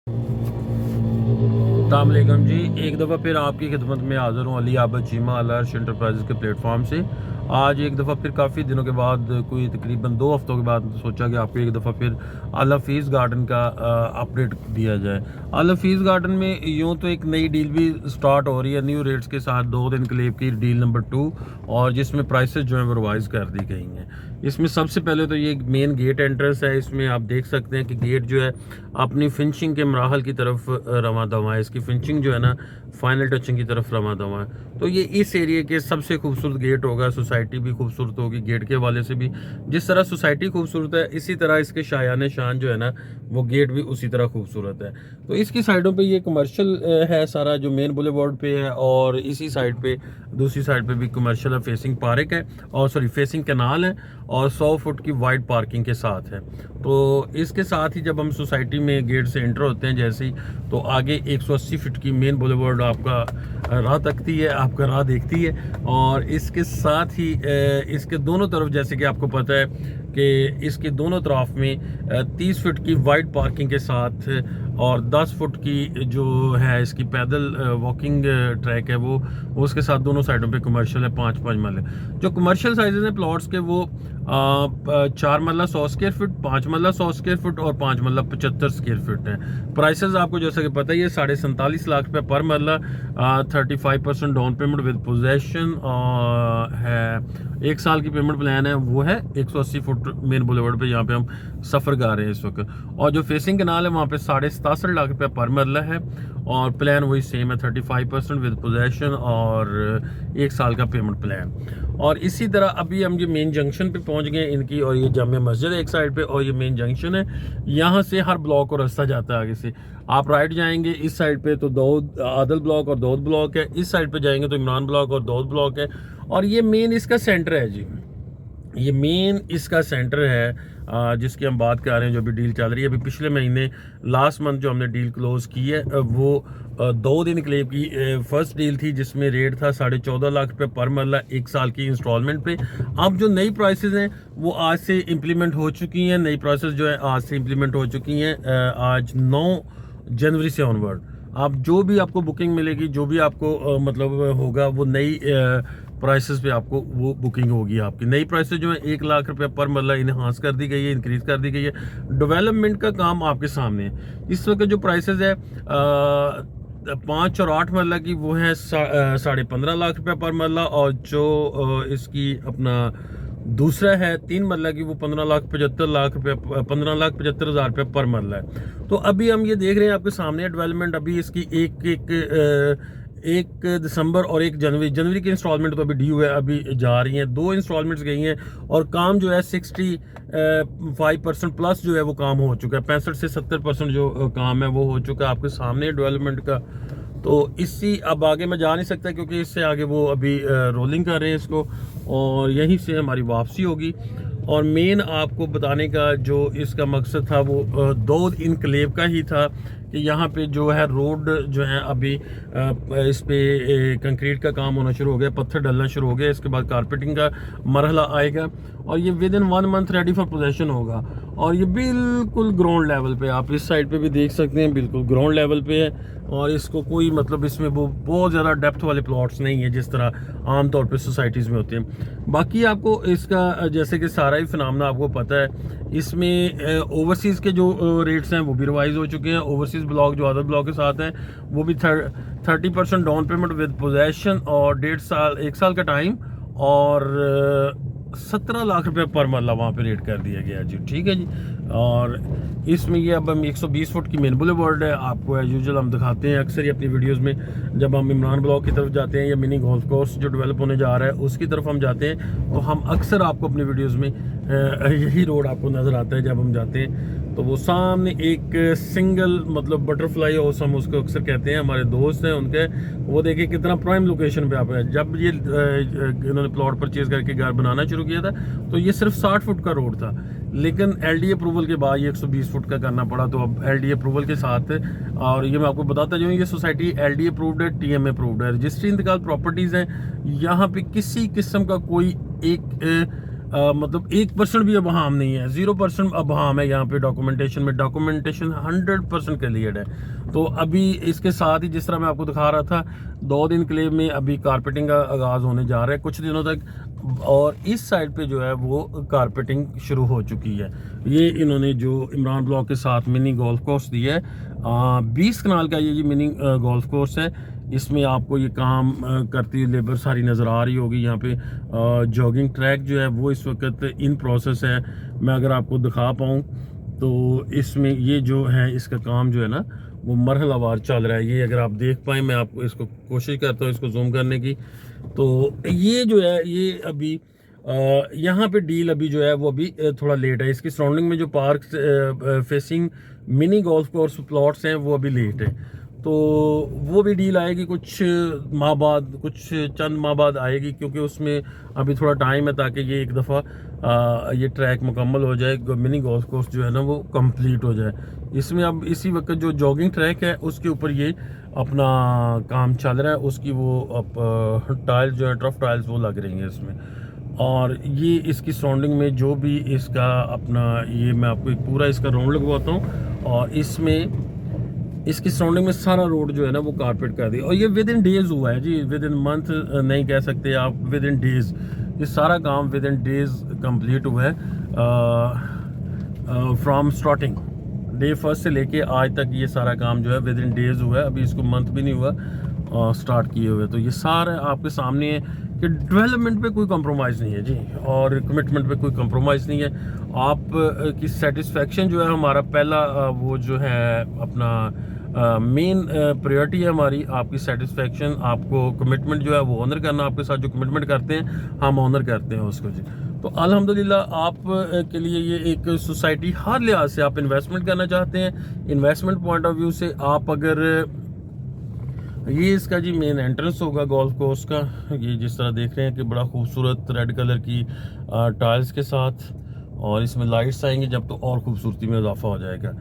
अस्सलामुअलैकुम जी, एक दफ़ा फिर आपकी खिदमत में हाज़िर हूँ अली आबद चीमा अल अर्श इंटरप्राइजेज़ के प्लेटफॉर्म से। आज एक दफ़ा फिर काफ़ी दिनों के बाद, कोई तकरीबन 2 हफ़्तों के बाद सोचा कि आपको एक दफ़ा फिर अल हफ़ीज़ गार्डन का अपडेट दिया जाए। अल हफ़ीज़ गार्डन में यूँ तो एक नई डील भी स्टार्ट हो रही है न्यू रेट्स के साथ, 2 दिन क्लेब की डील नंबर 2, और जिसमें प्राइसेस जो हैं वो रिवाइज़ कर दी गई हैं। इसमें सबसे पहले तो ये मेन गेट एंट्रेंस है। इसमें आप देख सकते हैं कि गेट जो है अपनी फिनिशिंग के मराहल की तरफ रवां दवा है। इसकी फिनिशिंग जो है ना फाइनल टचिंग की तरफ रवां दवा है। तो ये इस एरिया के सबसे खूबसूरत गेट होगा। सोसाइटी भी खूबसूरत होगी गेट के हवाले से भी। जिस तरह सोसाइटी खूबसूरत है, इसी तरह इसके शायान शान जो है ना वो गेट भी उसी तरह खूबसूरत है। तो इसकी साइडों पे ये कमर्शियल है सारा, जो मेन बुलेवार्ड पे है, और इसी साइड पे दूसरी साइड पे भी कमर्शियल है, फेसिंग पार्क है, और सॉरी फेसिंग कैनाल है, और 100 फुट की वाइड पार्किंग के साथ है। तो इसके साथ ही जब हम सोसाइटी में गेट से एंटर होते हैं जैसे ही, तो आगे 180 फीट की मेन बुलेवार्ड आपका राह तकती है, आपका राह देखती है। और इसके साथ ही इसके दोनों तरफ, जैसे कि आपको पता है कि इसके दोनों तरफ में 30 फीट की वाइड पार्किंग के साथ और 10 फुट की जो है इसकी पैदल वॉकिंग ट्रैक है, वो उसके साथ दोनों साइडों पे कमर्शियल है। 5-5 मरले जो कमर्शियल साइजेस हैं प्लॉट्स के, वो 4 मरला 100 स्क्वायर फीट, 5 मरला 100 स्क्वायर फीट और 5 मरला 75 स्क्वायर फीट है। प्राइसेस आपको जैसा कि पता ही है, 47.5 लाख रुपये पर मरला, 35% डाउन पेमेंट विद पोजेशन है। 1 साल की पेमेंट प्लान है, वो है 180 फुट मेन बुलेवार्ड पे, यहाँ पे हम सफ़र कर रहे हैं इस वक्त। और जो फेसिंग कैनाल है वहाँ पे 67.5 लाख रुपये पर मरला है, और प्लान वही सेम है, 35% विद पोजेशन और 1 साल का पेमेंट प्लान। और इसी तरह अभी हम ये मेन जंक्शन पे पहुंच गए इनकी, और ये जामिया मस्जिद है एक साइड पे, और ये मेन जंक्शन है। यहाँ से हर ब्लॉक को रास्ता जाता है आगे से। आप राइट जाएंगे इस साइड पे तो दौद आदल ब्लॉक और दौद ब्लॉक है, इस साइड पे जाएंगे तो इमरान ब्लॉक और दौद ब्लॉक है। और ये मेन इसका सेंटर है जी, ये मेन इसका सेंटर है जिसकी हम बात कर रहे हैं, जो अभी डील चल रही है। अभी पिछले महीने लास्ट मंथ जो हमने डील क्लोज की है, वो 2 दिन क्लेब की फर्स्ट डील थी, जिसमें रेट था 14.5 लाख रुपये पर मरला 1 साल की इंस्टॉलमेंट पे। अब जो नई प्राइसेस हैं वो आज से इम्प्लीमेंट हो चुकी हैं। नई प्राइसेस जो है आज से इम्प्लीमेंट हो चुकी हैं, आज 9 जनवरी से ऑनवर्ड। आप जो भी आपको बुकिंग मिलेगी, जो भी आपको मतलब होगा, वो नई प्राइसेस पे आपको वो बुकिंग होगी। आपकी नई प्राइसेस जो है 1 लाख रुपये पर मरला इनहांस कर दी गई है, इंक्रीज कर दी गई है। डेवलपमेंट का काम आपके सामने है। इस वक्त जो प्राइसेस है 5 और 8 मरला की, वो है 15.5 लाख रुपये पर मरला, और जो इसकी अपना दूसरा है 3 मरला की, वो 15,75,000 रुपये पर मरला है। तो अभी हम ये देख रहे हैं आपके सामने डेवलपमेंट। अभी इसकी एक दिसंबर और 1 जनवरी की इंस्टॉलमेंट तो अभी ड्यू है, अभी जा रही हैं। 2 इंस्टॉलमेंट्स गई हैं, और काम जो है 65% प्लस जो है वो काम हो चुका है। 65 से 70% जो काम है वो हो चुका है आपके सामने डेवलपमेंट का। तो इसी अब आगे मैं जा नहीं सकता, क्योंकि इससे आगे वो अभी रोलिंग कर रहे हैं इसको, और यहीं से हमारी वापसी होगी। और मेन आपको बताने का जो इसका मकसद था, वो 2 इनक्लेव का ही था, कि यहाँ पे जो है रोड जो है अभी इस पे कंक्रीट का काम होना शुरू हो गया, पत्थर डलना शुरू हो गया। इसके बाद कारपेटिंग का मरहला आएगा, और ये with in 1 month ready for possession होगा। और ये बिल्कुल ग्राउंड लेवल पे, आप इस साइड पे भी देख सकते हैं, बिल्कुल ग्राउंड लेवल पे है। और इसको कोई मतलब इसमें वो बहुत ज़्यादा डेप्थ वाले प्लॉट्स नहीं है जिस तरह आमतौर पे सोसाइटीज़ में होते हैं। बाकी आपको इसका जैसे कि सारा ही फिनोमेना आपको पता है, इसमें ओवरसीज़ के जो रेट्स हैं वो भी रिवाइज हो चुके हैं। ओवरसीज़ ब्लॉक जो अदर ब्लॉक के साथ हैं, वो भी 30% डाउन पेमेंट विद पोजेशन, और 1 साल का टाइम, और 17 लाख रुपये पर मरला वहाँ पे रेट कर दिया गया जी। ठीक है जी। और इसमें ये अब हम 120 फुट की मेन बुलेवार्ड है, आपको एज यूजुअल हम दिखाते हैं अक्सर ही अपनी वीडियोस में। जब हम इमरान ब्लॉक की तरफ जाते हैं, या मिनी गोल्फ कोर्स जो डेवलप होने जा रहा है उसकी तरफ हम जाते हैं, तो हम अक्सर आपको अपनी वीडियोज़ में यही रोड आपको नज़र आता है जब हम जाते हैं। तो वो सामने एक सिंगल मतलब बटरफ्लाई हाउस हम उसको अक्सर कहते हैं, हमारे दोस्त हैं उनके, वो देखिए कितना प्राइम लोकेशन पे आप है। जब ये इन्होंने प्लॉट परचेज करके घर बनाना शुरू किया था, तो ये सिर्फ 60 फुट का रोड था, लेकिन एलडी अप्रूवल के बाद ये 120 फुट का करना पड़ा। तो अब एलडी अप्रूवल के साथ, और ये मैं आपको बताता जाऊँ, ये सोसाइटी एलडी अप्रूव्ड है, टीएम अप्रूव्ड है, रजिस्ट्री इंतकाल प्रॉपर्टीज़ हैं। यहाँ पे किसी किस्म का कोई एक मतलब 1% भी अबहाम नहीं है, 0% अबहाम है यहाँ पे डॉक्यूमेंटेशन में। डॉक्यूमेंटेशन 100% क्लियर है। तो अभी इसके साथ ही जिस तरह मैं आपको दिखा रहा था, 2 दिन क्लेम में अभी कारपेटिंग का आगाज़ होने जा रहा है कुछ दिनों तक, और इस साइड पे जो है वो कारपेटिंग शुरू हो चुकी है। ये इन्होंने जो इमरान ब्लॉक के साथ मिनी गोल्फ कोर्स दिया है, 20 कनाल का ये मिनी गोल्फ कोर्स है। इसमें आपको ये काम करती हुई लेबर सारी नज़र आ रही होगी। यहाँ पे जॉगिंग ट्रैक जो है वो इस वक्त इन प्रोसेस है। मैं अगर आपको दिखा पाऊँ तो इसमें ये जो है इसका काम जो है ना वो मरहलावार चल रहा है। ये अगर आप देख पाएँ, मैं आपको इसको कोशिश करता हूँ इसको जूम करने की। तो ये जो है ये अभी यहाँ पे डील अभी जो है वो अभी थोड़ा लेट है। इसकी सराउंडिंग में जो park facing mini golf course plots हैं वो अभी लेट है। तो वो भी डील आएगी कुछ माह बाद, कुछ चंद माह बाद आएगी, क्योंकि उसमें अभी थोड़ा टाइम है ताकि ये एक दफ़ा ये ट्रैक मुकम्मल हो जाए, मिनी गोल्फ कोर्स जो है ना वो कंप्लीट हो जाए। इसमें अब इसी वक्त जो जॉगिंग ट्रैक है उसके ऊपर ये अपना काम चल रहा है। उसकी वो अब टाइल्स जो है टर्फ टाइल्स वो लग रही हैं इसमें। और ये इसकी सराउंडिंग में जो भी इसका अपना, ये मैं आपको एक पूरा इसका राउंड लगवाता हूँ, और इसमें इसकी सराउंडिंग में सारा रोड जो है ना वो कारपेट कर दिया। और ये विद इन डेज हुआ है जी, विद इन मंथ नहीं कह सकते आप, विद इन डेज ये सारा काम विद इन डेज कंप्लीट हुआ है। फ्रॉम स्टार्टिंग डे फर्स्ट से लेके आज तक ये सारा काम जो है विद इन डेज हुआ है। अभी इसको मंथ भी नहीं हुआ स्टार्ट किए हुए। तो ये सारा आपके सामने है कि डेवलपमेंट पे कोई कंप्रोमाइज़ नहीं है जी, और कमिटमेंट पे कोई कंप्रोमाइज़ नहीं है। आप की सेटिस्फेक्शन जो है हमारा पहला वो जो है अपना मेन प्रायोरिटी है हमारी, आपकी सेटिस्फेक्शन। आपको कमिटमेंट जो है वो ऑनर करना, आपके साथ जो कमिटमेंट करते हैं हम ऑनर करते हैं उसको जी। तो अल्हम्दुलिल्लाह आप के लिए ये एक सोसाइटी हर लिहाज से, आप इन्वेस्टमेंट करना चाहते हैं, इन्वेस्टमेंट पॉइंट ऑफ व्यू से आप अगर, ये इसका जी मेन एंट्रेंस होगा गोल्फ कोर्स का। ये जिस तरह देख रहे हैं कि बड़ा खूबसूरत रेड कलर की टाइल्स के साथ, और इसमें लाइट्स आएंगी जब तो और खूबसूरती में इजाफा हो जाएगा।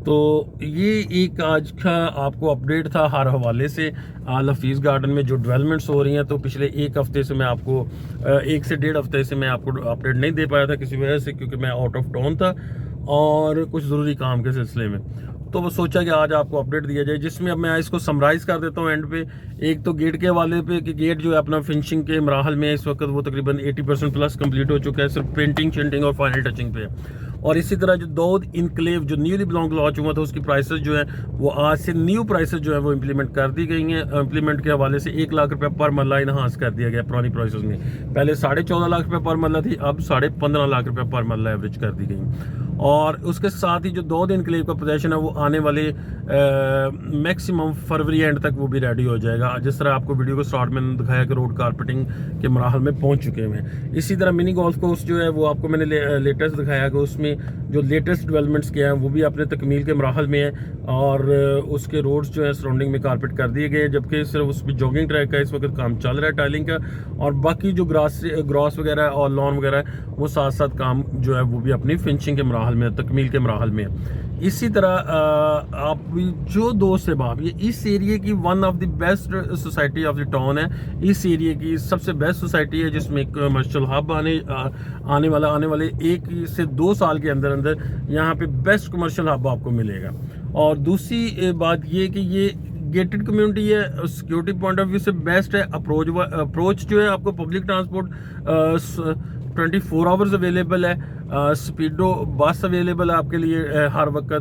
तो ये एक आज का आपको अपडेट था हर हवाले से। लफीज़ गार्डन में जो डेवलपमेंट्स हो रही हैं, तो पिछले एक हफ्ते से मैं आपको 1 से 1.5 हफ्ते से मैं आपको अपडेट नहीं दे पाया था किसी वजह से, क्योंकि मैं आउट ऑफ टाउन था और कुछ ज़रूरी काम के सिलसिले में। तो वो सोचा कि आज आपको अपडेट दिया जाए, जिसमें अब मैं इसको समराइज़ कर देता हूँ एंड पे। एक तो गेट के हवाले पे कि गेट जो है अपना फिनिशिंग के मराहल में इस वक्त वो तकरीबन 80% प्लस कंप्लीट हो चुका है, सिर्फ पेंटिंग शेंटिंग और फाइनल टचिंग पे है। और इसी तरह जो दाऊद इनक्लेव जो न्यूली बिलोंग लॉन्च हुआ था उसकी प्राइसेस जो है वो आज से न्यू प्राइसेस जो है वो इम्प्लीमेंट कर दी गई हैं। इम्प्लीमेंट के हवाले से 1 लाख रुपये पर मरला इनहांस कर दिया गया पुरानी प्राइसेस में। पहले 14.5 लाख रुपये पर मरला थी, अब 15.5 लाख रुपये पर मरला एवरेज कर दी गई। और उसके साथ ही जो दाऊद इनक्लेव का पोजीशन है वो आने वाले मैक्सिमम फरवरी एंड तक वो भी रेडी हो जाएगा। जिस तरह आपको वीडियो को स्टार्ट में दिखाया कि रोड कारपेटिंग के मराहल में पहुंच चुके हैं। इसी तरह मिनी गोल्फ कोर्स जो है वो आपको मैंने लेटेस्ट दिखाया कि उसमें जो लेटेस्ट डेवलपमेंट्स किए हैं वो भी अपने तकमील के मराहल में है, और उसके रोड्स जो है सराउंडिंग में कारपेट कर दिए गए, जबकि सिर्फ उस पर जॉगिंग ट्रैक का इस वक्त काम चल रहा है टाइलिंग का, और बाकी जो ग्रास वगैरह और लॉन वगैरह है वो साथ साथ काम जो है वो भी अपनी फिनिशिंग के मराहल में, तकमील के मराहल में है। इसी तरह आप जो दोस्त अहबाब, ये इस एरिया की one of the best society of the town है। इस एरिया की सबसे बेस्ट सोसाइटी है जिसमें कमर्शियल हब आने वाले 1 से 2 साल के अंदर अंदर यहाँ पे बेस्ट कमर्शियल हब आपको मिलेगा। और दूसरी बात ये कि ये गेटेड कम्युनिटी है, सिक्योरिटी पॉइंट ऑफ व्यू से बेस्ट है। अप्रोच जो है आपको पब्लिक ट्रांसपोर्ट 24 आवर्स अवेलेबल है। स्पीडो बस अवेलेबल है आपके लिए हर वक्त।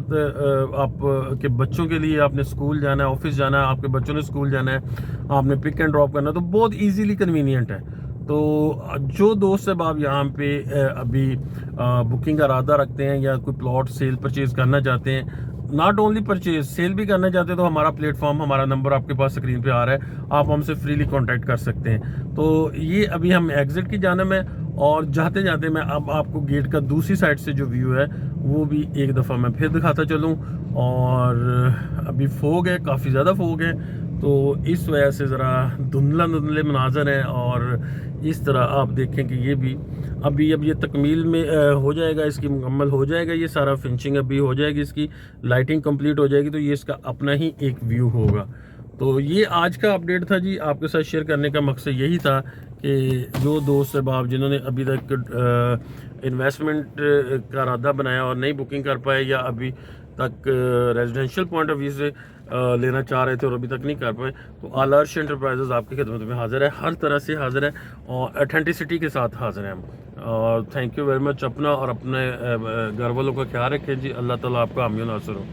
आप के बच्चों के लिए, आपने स्कूल जाना है, ऑफिस जाना है, आपके बच्चों ने स्कूल जाना है, आपने पिक एंड ड्रॉप करना है, तो बहुत इजीली कन्वीनियंट है। तो जो दोस्त अब आप यहाँ पे अभी बुकिंग का इरादा रखते हैं या कोई प्लॉट सेल परचेज करना चाहते हैं, नॉट ओनली परचेज, सेल भी करना चाहते हैं, तो हमारा प्लेटफॉर्म, हमारा नंबर आपके पास स्क्रीन पे आ रहा है, आप हमसे फ्रीली कांटेक्ट कर सकते हैं। तो ये अभी हम एग्जिट की जाने में, और जाते जाते मैं अब आपको गेट का दूसरी साइड से जो व्यू है वो भी एक दफ़ा मैं फिर दिखाता चलूँ। और अभी फोग है, काफ़ी ज़्यादा फोग है, तो इस वजह से ज़रा धुंधले मनाजर हैं। और इस तरह आप देखें कि ये भी अब ये तकमील में हो जाएगा, इसकी मुकम्मल हो जाएगा, ये सारा फिनिशिंग अभी हो जाएगी, इसकी लाइटिंग कंप्लीट हो जाएगी, तो ये इसका अपना ही एक व्यू होगा। तो ये आज का अपडेट था जी, आपके साथ शेयर करने का मकसद यही था कि जो दोस्त अहबाब जिन्होंने अभी तक इन्वेस्टमेंट का इरादा बनाया और नहीं बुकिंग कर पाए, या अभी तक रेजिडेंशियल पॉइंट ऑफ व्यू से लेना चाह रहे थे और अभी तक नहीं कर पाए, तो आल अर्श एंटरप्राइजेज़ आपकी खिदमत में हाजिर है, हर तरह से हाजिर है और अथेंटिसिटी के साथ हाजिर हैं हम। और थैंक यू वेरी मच। अपना और अपने घर वालों का ख्याल रखें जी। अल्लाह ताला आपका हामी नासर हो।